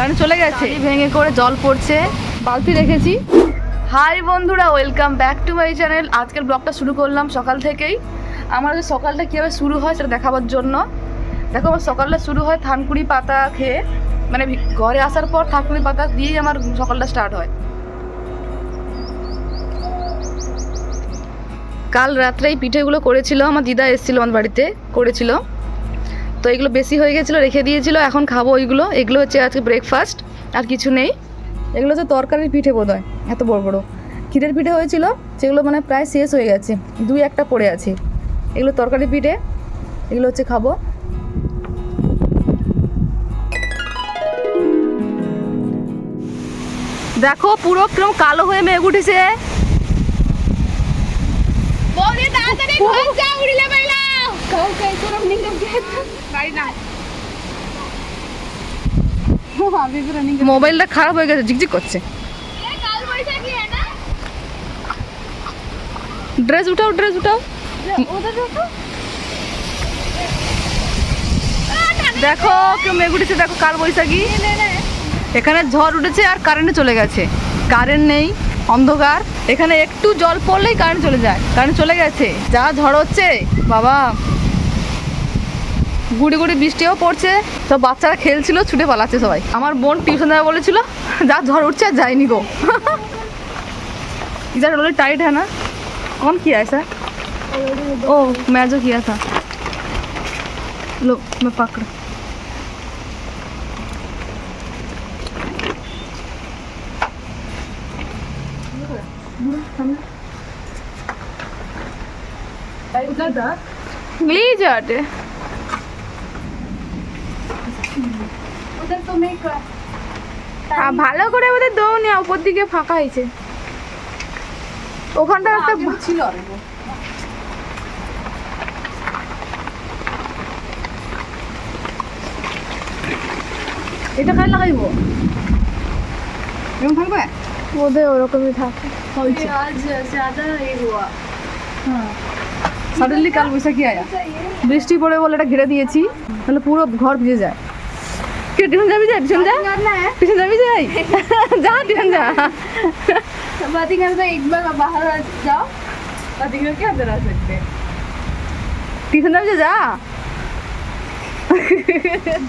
Current চলে গেছে, ভেঙে করে জল পড়ছে, বালতি রেখেছি। হাই বন্ধুরা, welcome back to my channel. আজকের ব্লগটা শুরু করলাম সকাল থেকেই। আমার সকালটা কীভাবে শুরু হয় সেটা দেখাবার জন্য। দেখো, আমার সকালটা শুরু হয় থানকুনি পাতা খেয়ে, মানে ঘরে আসার পর থানকুনি পাতা দিয়েই আমার সকালটা স্টার্ট হয়। কাল রাত্রেই পিঠেগুলো করেছিল, আমার দিদা এসেছিলো আমার বাড়িতে, করেছিল। তো এগুলো বেশি হয়ে গেছিলো, রেখে দিয়েছিল, এখন খাবো ওইগুলো। এগুলো হচ্ছে আজকে ব্রেকফাস্ট, আর কিছু নেই। এগুলো হচ্ছে তরকারির পিঠে বোধ হয়, এত বড় বড় ক্ষীরের পিঠে হয়েছিল, সেগুলো মানে প্রায় শেষ হয়ে গেছে, দুই একটা পড়ে আছে। এগুলো তরকারি পিঠে, এগুলো হচ্ছে খাবো। দেখো পুরো কিরকম কালো হয়ে মেঘ উঠেছে। মোবাইলটা খারাপ হয়ে গেছে, ঝিকঝিক করছে। ড্রেস উঠাও, ড্রেস উঠাও। দেখো কেউ মেঘ উঠেছে, দেখো কাল বৈশাখী। এখানে ঝড় উঠেছে আর কারেন্টে চলে গেছে, কারেন্ট নেই, অন্ধকার। এখানে একটু জল পড়লেই কারেন্ট চলে যায়, কারেন্ট চলে গেছে। যা ঝড় হচ্ছে বাবা, গুড়ি গুড়ি বৃষ্টিও পড়ছে, সব বাচ্চারা খেলছিল, ছুটে পালাচ্ছে সবাই। আমার বোন টিউশন যাবে বলেছিল, যা ঝড় উঠছে আর যায়নি গো। इधर रोली टाइट है ना, कौन किया ऐसा? ओ मैं जो किया था, लो मैं पकड़। प्लीज आटे ভালো করে ওদের দৌড়, উপর দিকে ফাঁকা হয়েছে, ওখানটা একটা ছিল। এটা খাই লাগাইব, এরকম থাকবে ওদের ওরকমই থাকে। সাডেনলি কাল বৈশাখী আয়া, বৃষ্টি পড়ে বলে এটা ঘিরে দিয়েছি, তাহলে পুরো ঘর ভিজে যায়। কে টিউশন যাবি? যা টিউশন, যা টিউশন যাবি, যাই যা টিউশন যা। बातीगंज में एक बार बाहर जाओ, बातीगंज के अंदर आ सकते हैं। টিউশন যাবি, যা।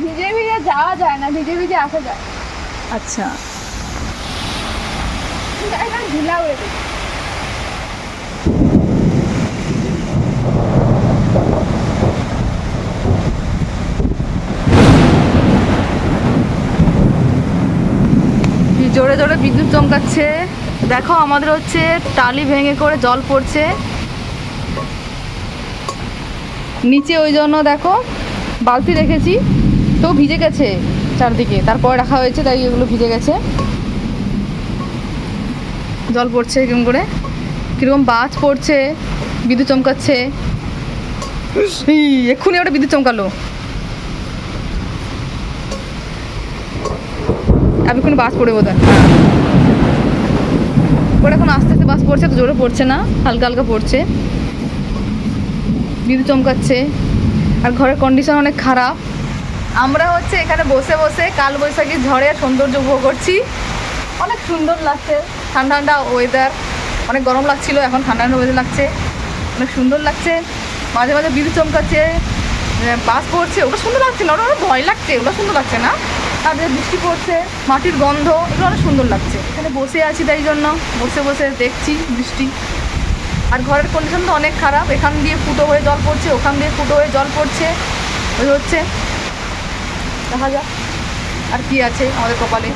ভিজে ভিজে যাওয়া যায় না, ভিজে ভিজে আসা যায়। আচ্ছা ঢিলা হয়ে যায়। জোরে জোরে বিদ্যুৎ চমকাচ্ছে। দেখো আমাদের হচ্ছে টালি ভেঙে করে জল পড়ছে নিচে, ওই জন্য দেখো বালতি রেখেছি, তো ভিজে গেছে চারদিকে, তারপরে রাখা হয়েছে, তাই এগুলো ভিজে গেছে। জল পড়ছে কিরকম করে, কীরকম বাজ পড়ছে, বিদ্যুৎ চমকাচ্ছে। এক্ষুনি ওটা বিদ্যুৎ চমকালো, আমি কোনো বাস পড়ে বোধ হয়। ওটা এখন আস্তে আস্তে বাস পড়ছে, তো জোরে পড়ছে না, হালকা হালকা পড়ছে, বিদ্যুৎ চমকাচ্ছে। আর ঘরের কন্ডিশন অনেক খারাপ। আমরা হচ্ছে এখানে বসে বসে কাল বৈশাখীর ঝড়ের সৌন্দর্য উপভোগ করছি। অনেক সুন্দর লাগছে, ঠান্ডা ঠান্ডা ওয়েদার, অনেক গরম লাগছিল, এখন ঠান্ডা ঠান্ডা ওয়েদার লাগছে, অনেক সুন্দর লাগছে। মাঝে মাঝে বিদ্যুৎ চমকাচ্ছে, বাস পড়ছে, ওটা সুন্দর লাগছে না, ওটা ভয় লাগছে, ওটা সুন্দর লাগছে না। আর বৃষ্টি পড়ছে, মাটির গন্ধ, এগুলো অনেক সুন্দর লাগছে। এখানে বসে আছি, তাই জন্য বসে বসে দেখছি বৃষ্টি। আর ঘরের কন্ডিশন তো অনেক খারাপ, এখান দিয়ে ফুটো হয়ে জল পড়ছে, ওখান দিয়ে ফুটো হয়ে জল পড়ছে, ওই হচ্ছে। দেখা যাক আর কি আছে আমাদের কপালে।